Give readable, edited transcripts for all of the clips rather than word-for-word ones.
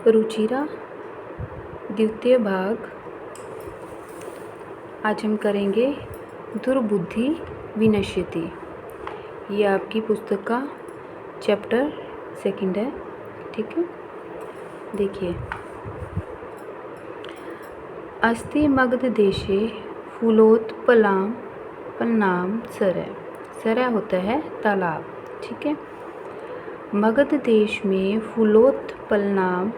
रुचिरा द्वितीय भाग। आज हम करेंगे दुर्बुद्धि विनश्यति। ये आपकी पुस्तक का चैप्टर 2 है। ठीक है, देखिए। अस्ति मगध देशे फूलोत्पलां पन्नाम सरय। सरय होता है तालाब। ठीक है, मगध देश में फूलोत्पल नाम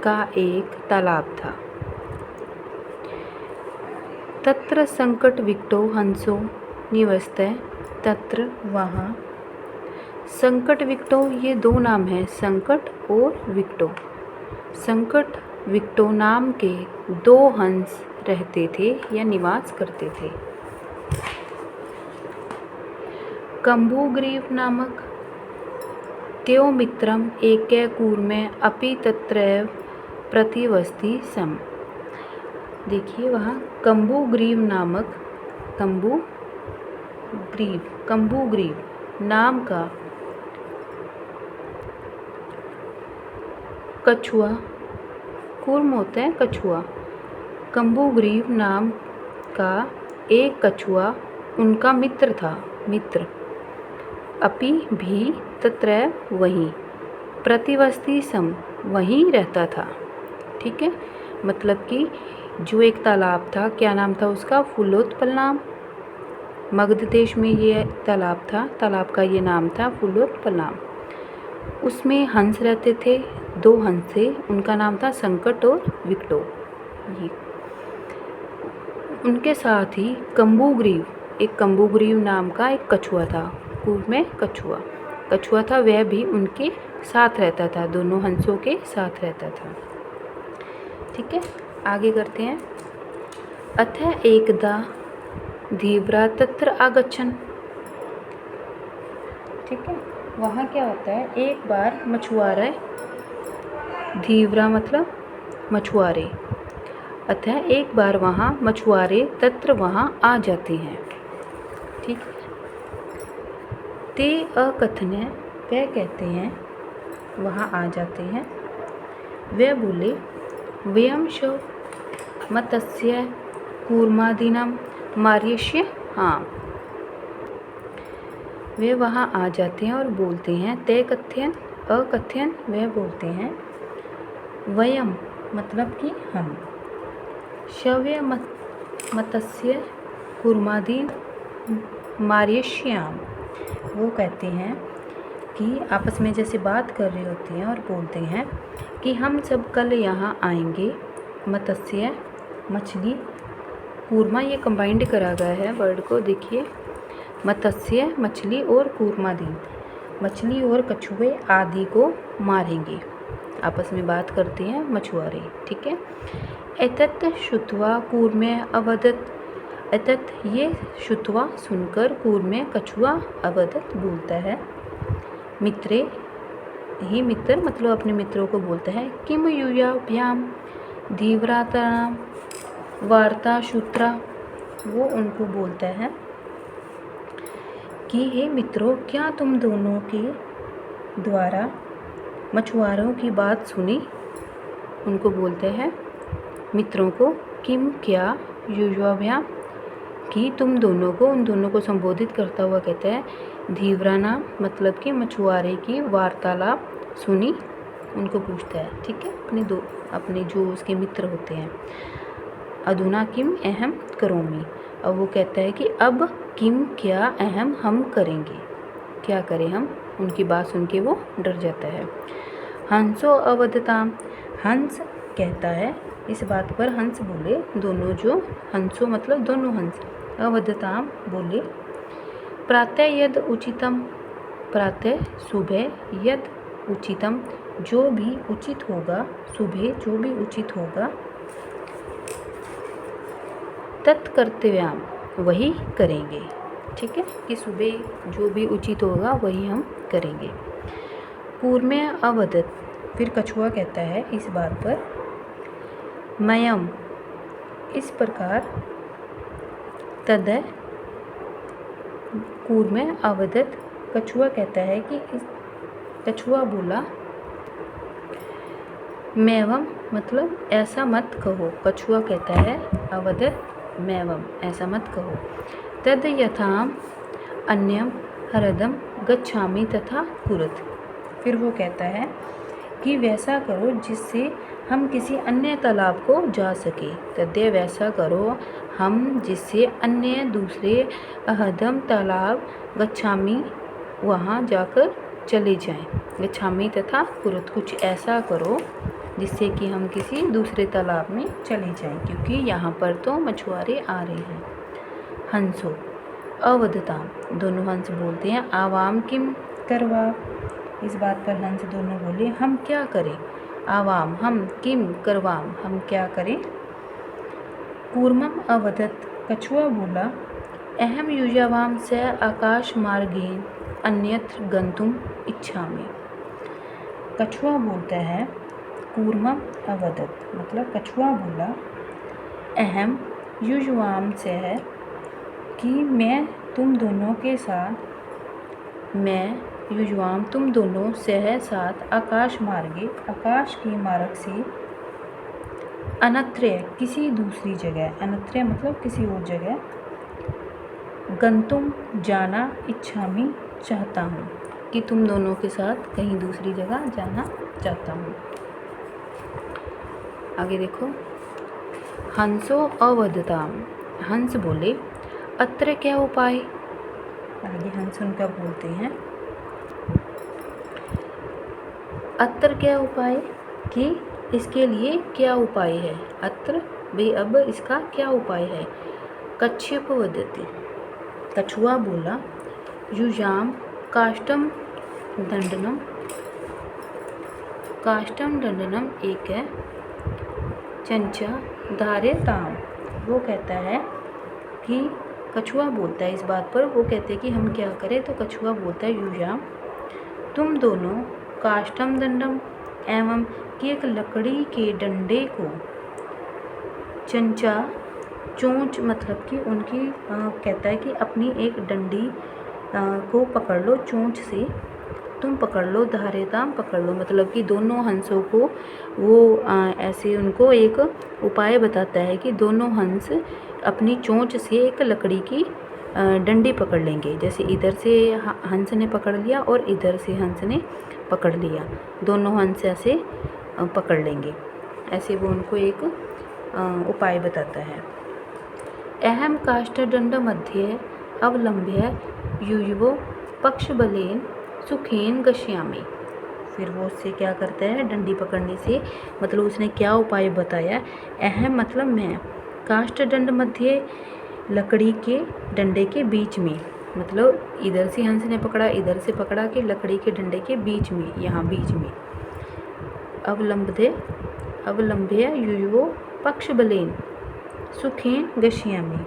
का एक तालाब था। तत्र संकट विकटो हंसो निवसतः। तत्र वहाँ। संकट विकटो ये दो नाम हैं, संकट और विकटो। संकट विकटो नाम के दो हंस रहते थे या निवास करते थे। कंबुग्रीव नामक त्यो मित्रम एकै कूर्मे अपि तत्रैव प्रतिवसति सम। देखिए, वहाँ कंबुग्रीव नामक कंबुग्रीव नाम का कछुआ, कूर्म होता है कछुआ। कंबुग्रीव नाम का एक कछुआ उनका मित्र था। मित्र अपि भी तत्रैव वहीं, प्रतिवसति सम वहीं रहता था। ठीक है, मतलब कि जो एक तालाब था, क्या नाम था उसका? फूलोत्पल नाम। मगध देश में ये तालाब था, तालाब का ये नाम था फूलोत्पल नाम। उसमें हंस रहते थे, दो हंस थे, उनका नाम था संकट और विकटो। ये उनके साथ ही कंबुग्रीव, एक कंबुग्रीव नाम का एक कछुआ था। कूप में कछुआ था, वह भी उनके साथ रहता था, दोनों हंसों के साथ रहता था। ठीक है, आगे करते हैं। अतः एकदा धीव्रा तत्र आगच्छन्। ठीक है, वहाँ क्या होता है, एक बार मछुआरे, धीव्रा मतलब मछुआरे, अतः एक बार वहाँ मछुआरे तत्र वहाँ आ जाते हैं। ठीक है, ते अकथन्य वह कहते हैं, वहाँ आ जाते हैं। वे बोले, वयं शव मत्स्य कूर्मादीनां मार्यस्य। हाँ, वे वहाँ आ जाते हैं और बोलते हैं, ते कथ्यन अकथ्यन वह बोलते हैं, वयम मतलब कि हम, शव्य मत्स्य कूर्मादीन मार्यश्याम वो कहते हैं कि आपस में जैसे बात कर रहे होते हैं और बोलते हैं कि हम सब कल यहाँ आएंगे। मत्स्य मछली, कूर्मा ये कंबाइंड करा गया है वर्ड को। देखिए, मत्स्य मछली और कूर्मादीन मछली और कछुए आदि को मारेंगे। आपस में बात करते हैं मछुआरे। ठीक है, एतत् श्रुत्वा कूर्मे अवदत्। एतत् ये श्रुत्वा सुनकर कूर्मे कछुआ अवदत् बोलता है, मित्रे ही मित्र मतलब अपने मित्रों को बोलता है, किम यूयाभ्याम धीव्रातानां वार्ता श्रुत्रा। वो उनको बोलता है कि हे मित्रों, क्या तुम दोनों के द्वारा मछुआरों की बात सुनी? उनको बोलते हैं मित्रों को, किम क्या, युवाभ्याम कि तुम दोनों को, उन दोनों को संबोधित करता हुआ कहता है, धीव्रा नाम मतलब कि मछुआरे की वार्तालाप सुनी, उनको पूछता है। ठीक है, अपने जो उसके मित्र होते हैं। अधुना किम अहम करोमि। अब वो कहता है कि अब किम क्या अहम हम करेंगे, क्या करें हम। उनकी बात सुन के वो डर जाता है। हंसो अवदताम, हंस कहता है इस बात पर, हंस बोले, दोनों जो हंसो मतलब दोनों हंस, अवदताम बोले, प्रातः यद उचितम, प्रातः सुबह, यद उचितम जो भी उचित होगा, सुबह जो भी उचित होगा, तत्कर्तव्याम वही करेंगे। ठीक है, कि सुबह जो भी उचित होगा वही हम करेंगे। कूर्मे अवदत, फिर कछुआ कहता है इस बात पर, मयम इस प्रकार, तदय कूर्मे अवदत कछुआ कहता है कि इस, कछुआ बोला मैवम मतलब ऐसा मत कहो। कछुआ कहता है अवदत मैवम, ऐसा मत कहो। तद यथाम अन्यम हरदम गच्छामि तथा कुरुत। फिर वो कहता है कि वैसा करो जिससे हम किसी अन्य तालाब को जा सके। तद्य वैसा करो हम जिससे अन्य दूसरे अहदम तालाब गच्छामि वहाँ जाकर चले जाएं। गच्छामि तथा कुरुत, कुछ ऐसा करो जिससे कि हम किसी दूसरे तालाब में चले जाएं, क्योंकि यहाँ पर तो मछुआरे आ रहे हैं। हंसो अवदताम, दोनों हंस बोलते हैं आवाम किम करवा। इस बात पर हंस दोनों बोले हम क्या करें। आवाम हम, किम करवाम हम क्या करें। कूर्मम अवदत, कछुआ बोला अहम युजावाम से आकाश मार्गेन अन्यत्र गंतुम इच्छामि। कछुआ बोलता है कूर्मम अवदत मतलब कछुआ बोला अहम युजवाम से है कि मैं तुम दोनों के साथ, मैं युजवाम तुम दोनों से साथ आकाश मार्गे, आकाश के मार्ग से अनत्र किसी दूसरी जगह, अनत्र मतलब किसी और जगह, गंतुम जाना, इच्छामि चाहता हूँ, कि तुम दोनों के साथ कहीं दूसरी जगह जाना चाहता हूँ। आगे देखो। हंसो अवदताम, हंस बोले अत्र क्या उपाय। आगे हंस उनका बोलते हैं अत्र क्या उपाय, कि इसके लिए क्या उपाय है। अत्र भी अब इसका क्या उपाय है। कच्छप वदति, कछुआ बोला युजाम काष्टम दंडनम, काष्टम दंडनम एक है, चंचा धारे ताम। वो कहता है कि कछुआ बोलता है इस बात पर, वो कहते हैं कि हम क्या करें। तो कछुआ बोलता है युजाम तुम दोनों काष्टम दंडम एवं कि एक लकड़ी के डंडे को, चंचा चोंच मतलब कि उनकी कहता है कि अपनी एक डंडी को पकड़ लो, चोंच से तुम पकड़ लो, धारेताम पकड़ लो, मतलब कि दोनों हंसों को वो ऐसे उनको एक उपाय बताता है कि दोनों हंस अपनी चोंच से एक लकड़ी की डंडी पकड़ लेंगे। जैसे इधर से हंस ने पकड़ लिया और इधर से हंस ने पकड़ लिया, दोनों हंस ऐसे पकड़ लेंगे। ऐसे वो उनको एक उपाय बताता है। अहम काष्ठदंड मध्ये अवलंब्य युयुवो पक्षबलेन सुखेन गश्यामि। फिर वो उससे क्या करता है, डंडी पकड़ने से, मतलब उसने क्या उपाय बताया। अहम मतलब मैं, काष्ठदंड मध्य लकड़ी के डंडे के बीच में, मतलब इधर से हंस ने पकड़ा, इधर से पकड़ा के लकड़ी के डंडे के बीच में, यहाँ बीच में। अवलंब्य युयुवो पक्षबलेन सुखेन गश्यामि,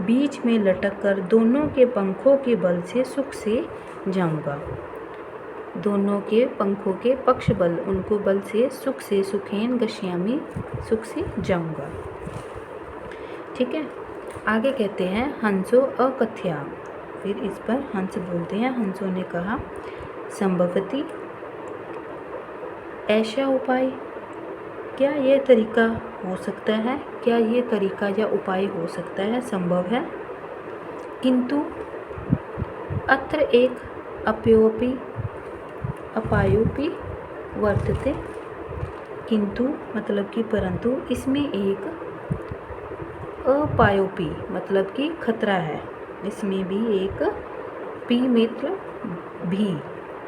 बीच में लटक कर दोनों के पंखों के बल से सुख से जाऊंगा। दोनों के पंखों के पक्ष बल, उनको बल से सुख से, सुखेन गश्यामि सुख से जाऊंगा। ठीक है। आगे कहते हैं हंसो अकथ्या। फिर इस पर हंस बोलते हैं, हंसों ने कहा संभवती ऐसा उपाय, क्या ये तरीका हो सकता है, क्या ये तरीका या उपाय हो सकता है, संभव है। किंतु अत्र एक अपायोपि वर्तते, किंतु मतलब कि परंतु इसमें एक अपायोपि मतलब कि खतरा है, इसमें भी एक पी मतलब भी,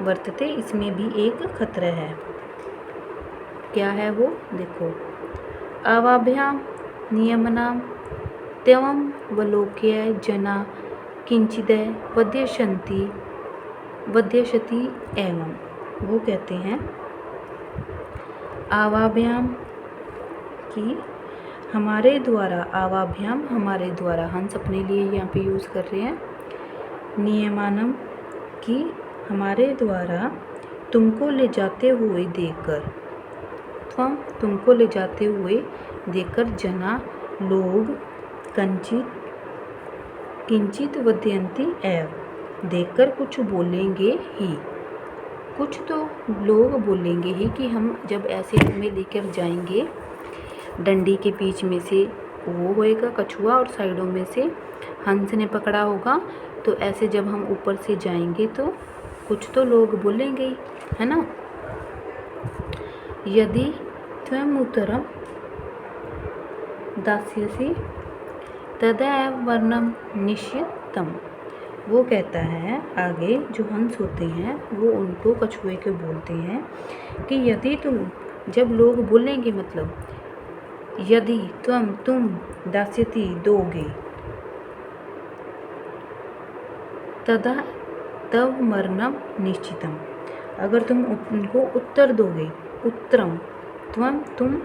वर्तते इसमें भी एक खतरा है। क्या है वो, देखो। आवाभ्याम नियमनाम त्यवम वलोक्य जना किंचिद वध्यशति एवं। वो कहते हैं आवाभ्याम की हमारे द्वारा, आवाभ्याम हमारे द्वारा, हंस अपने लिए यहाँ पे यूज़ कर रहे हैं। नियमानम की हमारे द्वारा, तुमको ले जाते हुए देखकर, तुमको ले जाते हुए देखकर, जना लोग, किंचित वदयंती एव देखकर कुछ बोलेंगे ही, कुछ तो लोग बोलेंगे ही कि हम जब ऐसे में लेकर जाएंगे, डंडी के बीच में से वो होएगा कछुआ और साइडों में से हंस ने पकड़ा होगा, तो ऐसे जब हम ऊपर से जाएंगे तो कुछ तो लोग बोलेंगे ही, है ना। यदि त्वम उत्तरम दास्यसि तदैव वर्णम निश्चितम। वो कहता है आगे, जो हंस होते हैं वो उनको कछुए को बोलते हैं कि यदि तुम, जब लोग बोलेंगे मतलब यदि तुम दास्यति दोगे, तदा तब मरणम निश्चितम, अगर तुम उनको उत्तर दोगे, उत्तरम तुम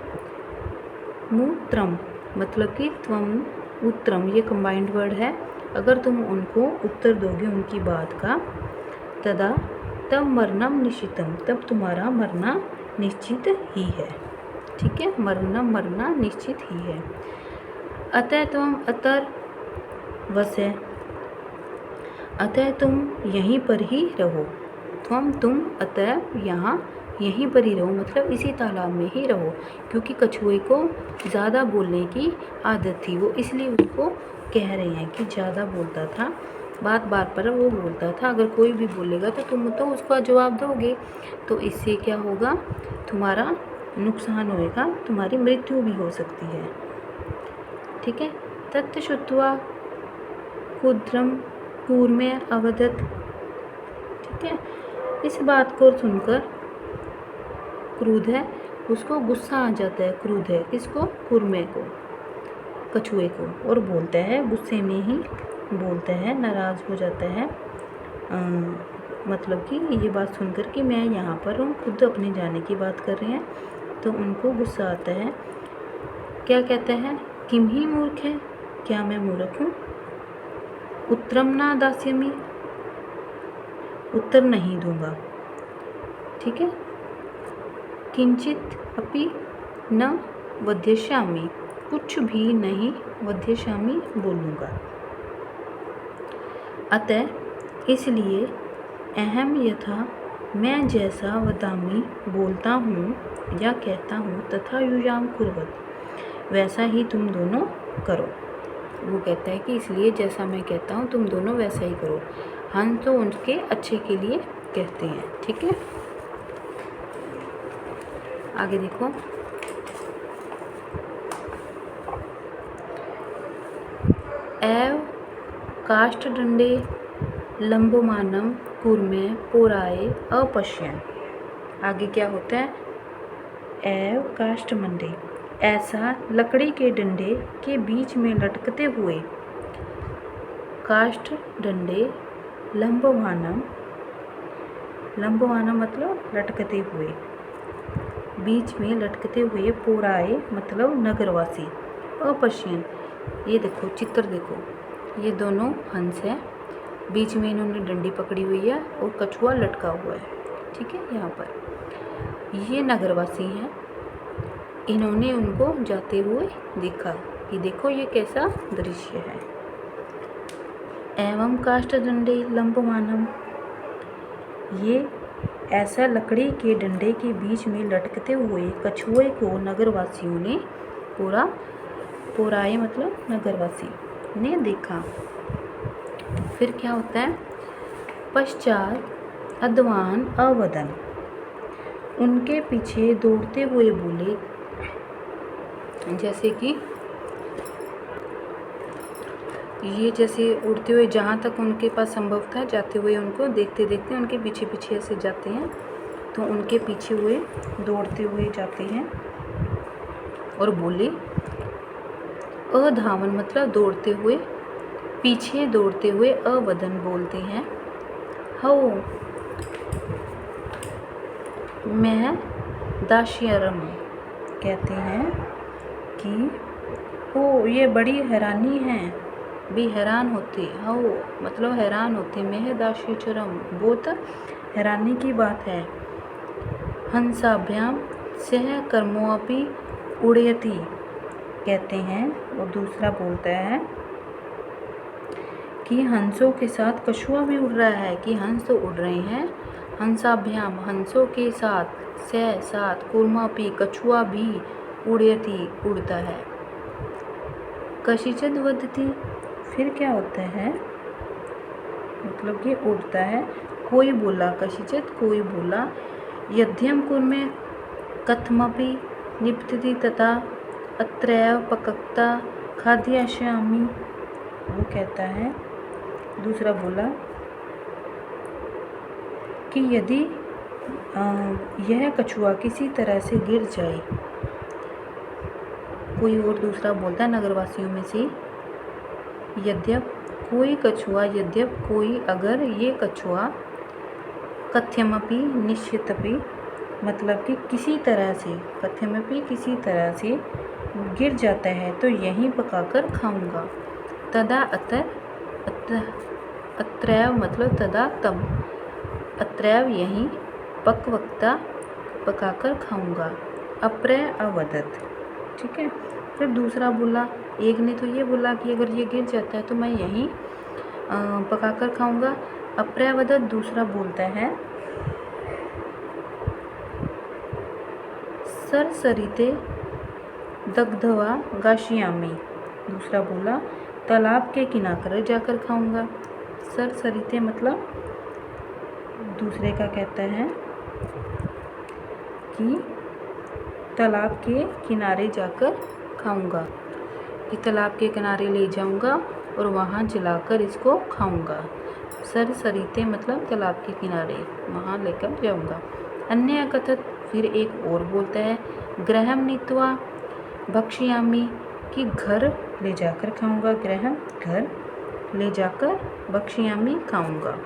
मूत्रम मतलब कि त्वम उत्तरम, ये कंबाइंड वर्ड है। अगर तुम उनको उत्तर दोगे उनकी बात का, तदा तब मरणम निश्चितम, तब तुम्हारा मरना निश्चित ही है। ठीक है, मरना निश्चित ही है। अतः तुम अतर वसे, अतः तुम यहीं पर ही रहो। तुम अतः यहाँ यहीं पर ही रहो, मतलब इसी तालाब में ही रहो, क्योंकि कछुए को ज़्यादा बोलने की आदत थी, वो इसलिए उसको कह रहे हैं कि ज़्यादा बोलता था, बात बार पर वो बोलता था। अगर कोई भी बोलेगा तो तुम तो उसका जवाब दोगे, तो इससे क्या होगा, तुम्हारा नुकसान होएगा, तुम्हारी मृत्यु भी हो सकती है। ठीक है। तत् श्रुत्वा क्षुद्रम कूर्मे अवदत्। ठीक है, इस बात को सुनकर क्रुद्ध है, उसको गुस्सा आ जाता है, क्रुद्ध है किसको, कूर्मे को, कछुए को, और बोलता है, गुस्से में ही बोलता है, नाराज़ हो जाता है, मतलब कि ये बात सुनकर कि मैं यहाँ पर हूँ, खुद अपने जाने की बात कर रहे हैं, तो उनको गुस्सा आता है। क्या कहता है, किम ही मूर्ख है, क्या मैं मूर्ख हूँ, उत्तरम ना दास्यमि, उत्तर नहीं दूंगा। ठीक है, किंचित अपि न वध्यश्यामि, कुछ भी नहीं वध्यश्यामि बोलूँगा। अतः इसलिए अहम यथा, मैं जैसा वदामि बोलता हूँ या कहता हूँ, तथा युजाम कुर्वत, वैसा ही तुम दोनों करो। वो कहता है कि इसलिए जैसा मैं कहता हूँ तुम दोनों वैसा ही करो। हम तो उनके अच्छे के लिए कहते हैं। ठीक है, आगे देखो। एव काष्ठदंडे लंबमानम कूर्मे पोराए अपश्यन्। आगे क्या होता है, एव काष्ठमंडे, ऐसा लकड़ी के डंडे के बीच में लटकते हुए, काष्ठ डंडे लंबमानम, लंबमानम मतलब लटकते हुए, बीच में लटकते हुए, पोराए मतलब नगरवासी, अपश्यन्, ये देखो चित्र देखो, ये दोनों हंस है, बीच में इन्होंने डंडी पकड़ी हुई है और कछुआ लटका हुआ है। ठीक है, यहाँ पर ये नगरवासी हैं, इन्होंने उनको जाते हुए देखा कि देखो ये कैसा दृश्य है। एवं काष्ठदंडे लंबमानम, ये ऐसा लकड़ी के डंडे के बीच में लटकते हुए कछुए को नगरवासियों ने पोराए मतलब नगरवासी ने देखा। फिर क्या होता है, पश्चात अद्वान अवदन, उनके पीछे दौड़ते हुए बोले, जैसे कि ये जैसे उड़ते हुए जहाँ तक उनके पास संभव था जाते हुए, उनको देखते देखते उनके पीछे पीछे ऐसे जाते हैं, तो उनके पीछे हुए दौड़ते हुए जाते हैं और बोले, अधावन मतलब दौड़ते हुए, पीछे दौड़ते हुए, अवदन बोलते हैं, हो मैं दाश्यरम, कहते हैं कि हो ये बड़ी हैरानी है, भी हैरान होते, हो मतलब हैरान होते, मैं दाश्यचरम बहुत हैरानी की बात है, हंसाभ्याम सह कर्मोऽपि उड़यति, कहते हैं, और दूसरा बोलता है कि हंसों के साथ कछुआ भी उड़ रहा है, कि हंस तो उड़ रहे हैं हंसाभ्याम हंसों के साथ, से साथ, कूर्मापि कछुआ भी, उड़यति उड़ता है। कशिचिद वदति फिर क्या होता है, मतलब कि उड़ता है। कोई बोला, कशिचित कोई बोला, यद्यम कूर्मे कथमपि निपतति तथा अत्रैव पकक्ता खाद्याश्यामि। वो कहता है, दूसरा बोला कि यदि यह कछुआ किसी तरह से गिर जाए, कोई और दूसरा बोलता है नगरवासियों में से, यद्यप कोई कछुआ, यद्यप कोई, अगर ये कछुआ, कथ्यमपि निश्चितपि मतलब कि किसी तरह से, कथ्यमपि किसी तरह से गिर जाता है तो यहीं पकाकर खाऊंगा। तदा अत्रैव मतलब तदा तब, अत्रैव यहीं, पक्वक्ता पकाकर खाऊंगा, अप्रय अवदत। ठीक है। फिर दूसरा बोला, एक ने तो ये बोला कि अगर ये गिर जाता है तो मैं यहीं पकाकर खाऊंगा, अप्रय अवदत। दूसरा बोलता है, सरसरिते दग्धवा गाशियामी। दूसरा बोला, तालाब के किनारे जाकर खाऊंगा। सरसरिते मतलब दूसरे का कहता है कि तालाब के किनारे जाकर खाऊंगा, कि तालाब के किनारे ले जाऊंगा और वहाँ जलाकर इसको खाऊंगा। सरसरिते मतलब तालाब के किनारे, वहाँ लेकर जाऊंगा। अन्य कथित फिर एक और बोलता है, गृहम नीत्वा भक्ष्यामि कि घर ले जाकर खाऊंगा, गृहम घर ले जाकर, भक्ष्यामि खाऊंगा।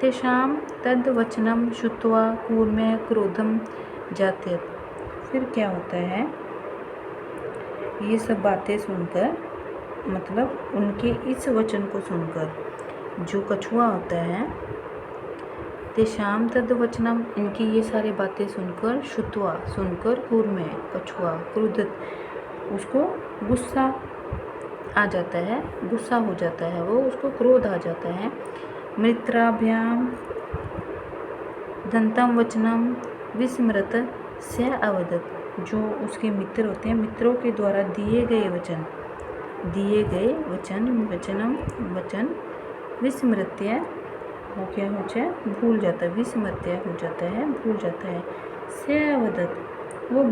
तेषां तद वचनम श्रुत्वा कूर्मे क्रोधम जात्यत। फिर क्या होता है, ये सब बातें सुनकर, मतलब उनके इस वचन को सुनकर, जो कछुआ होता है, तेषां तद वचनम इनकी ये सारी बातें सुनकर, श्रुत्वा सुनकर, कूर्मे कछुआ, क्रोधित उसको गुस्सा आ जाता है, गुस्सा हो जाता है, वो उसको क्रोध आ जाता है। मित्राभ्याम दंतम वचनम विस्मृत से अवदत। जो उसके मित्र होते हैं, मित्रों के द्वारा दिए गए वचन, वचनम वचन, विस्मृत्य वो क्या हो जाए, भूल जाता है, विस्मृत्य हो जाता है, भूल जाता है। से अवदत वो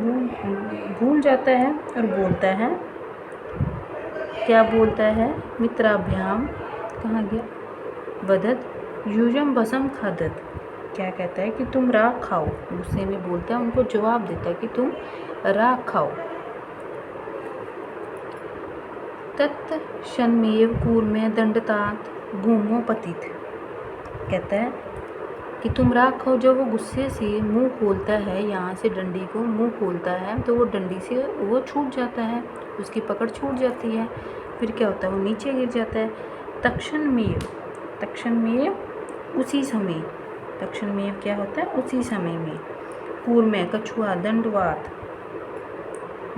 भूल जाता है और बोलता है, क्या बोलता है, मित्राभ्याम कहाँ गया, वदत यूजम बसम खादत। क्या कहता है कि तुम राख खाओ, गुस्से में बोलता है, उनको जवाब देता है कि तुम राख खाओ। तत्क्षणमेव कूर्मे दंडतात भूमो पतित। कहता है कि तुम राख खाओ। जब वो गुस्से से मुंह खोलता है, यहाँ से डंडी को मुंह खोलता है तो वो डंडी से वो छूट जाता है, उसकी पकड़ छूट जाती है। फिर क्या होता है, वो नीचे गिर जाता है। तक्षणमेव उसी समय, तक्षणमेव क्या होता है, उसी समय में, कूर्मे कछुआ, दंडवात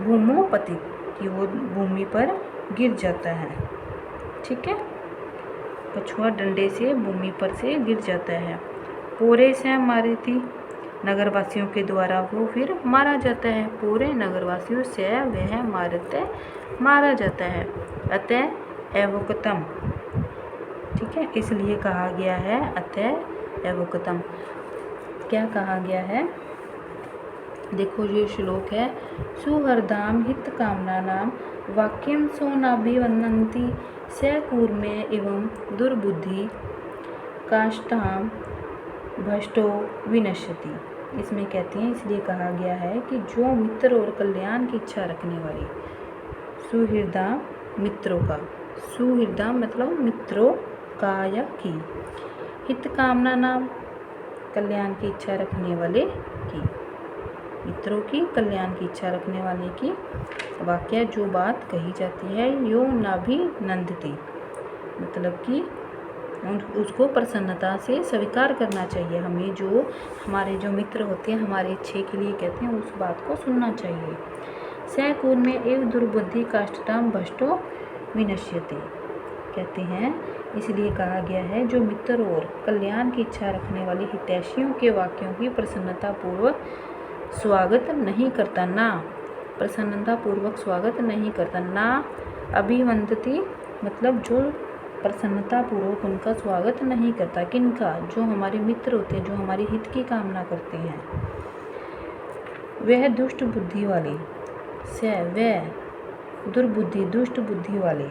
भूमो पतित कि वो भूमि पर गिर जाता है। ठीक है, कछुआ डंडे से भूमि पर से गिर जाता है। पोरे से मारी थी, नगरवासियों के द्वारा वो फिर मारा जाता है। पूरे नगरवासियों से वह मारा जाता है। अतः एवोक्तम, ठीक है, इसलिए कहा गया है अतः एवोक्तम। क्या कहा गया है, देखो ये श्लोक है, सुहृदाम हित कामना नाम वाक्यम सोनाभिवन्नन्ति स कूर्मे एवं दुर्बुद्धि काष्ठाम भ्रष्टो विनश्यति। इसमें कहते हैं, इसलिए कहा गया है कि जो मित्र और कल्याण की इच्छा रखने वाली, सुहृदा मित्रों का, सुहृदा मतलब मित्रों का या की, हित कामना नाम कल्याण की इच्छा रखने वाले की, मित्रों की कल्याण की इच्छा रखने वाले की वाक्य जो बात कही जाती है, यो नाभिनंदति मतलब कि उसको प्रसन्नता से स्वीकार करना चाहिए। हमें जो हमारे जो मित्र होते हैं हमारे अच्छे के लिए कहते हैं, उस बात को सुनना चाहिए। सैकून में एव दुर्बुद्धि काष्ठताम भ्रष्टो विनश्यति, कहते हैं इसलिए कहा गया है जो मित्र और कल्याण की इच्छा रखने वाले हितैषियों के वाक्यों की प्रसन्नतापूर्वक स्वागत नहीं करता, ना प्रसन्नतापूर्वक स्वागत नहीं करता, ना अभिवंदती, मतलब जो प्रसन्नतापूर्वक उनका स्वागत नहीं करता। किनका? जो हमारे मित्र होते हैं, जो हमारे हित की कामना करते हैं। वह दुष्ट बुद्धि वाले, से वह दुर्बुद्धि, दुष्ट बुद्धि वाले,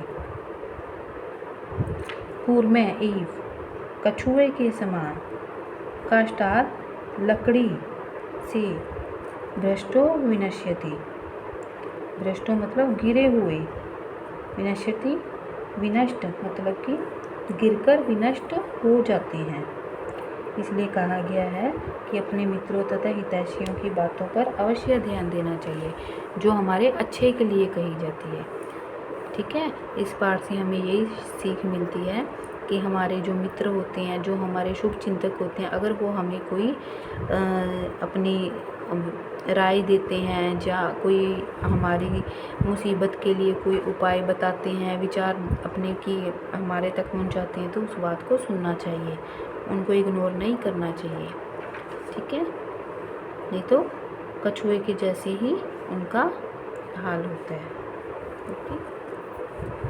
कूर्मे ईव, कछुए के समान, काष्ठार, लकड़ी से, भ्रष्टो विनश्यति, भ्रष्टो मतलब गिरे हुए, विनश्यति विनष्ट मतलब कि गिरकर विनष्ट हो जाते हैं। इसलिए कहा गया है कि अपने मित्रों तथा हितैषियों की बातों पर अवश्य ध्यान देना चाहिए, जो हमारे अच्छे के लिए कही जाती है। ठीक है, इस पाठ से हमें यही सीख मिलती है कि हमारे जो मित्र होते हैं, जो हमारे शुभ चिंतक होते हैं, अगर वो हमें कोई अपनी राय देते हैं या कोई हमारी मुसीबत के लिए कोई उपाय बताते हैं, विचार अपने की हमारे तक पहुंचाते हैं, तो उस बात को सुनना चाहिए, उनको इग्नोर नहीं करना चाहिए। ठीक है, नहीं तो कछुए के जैसे ही उनका हाल होता है। ओके।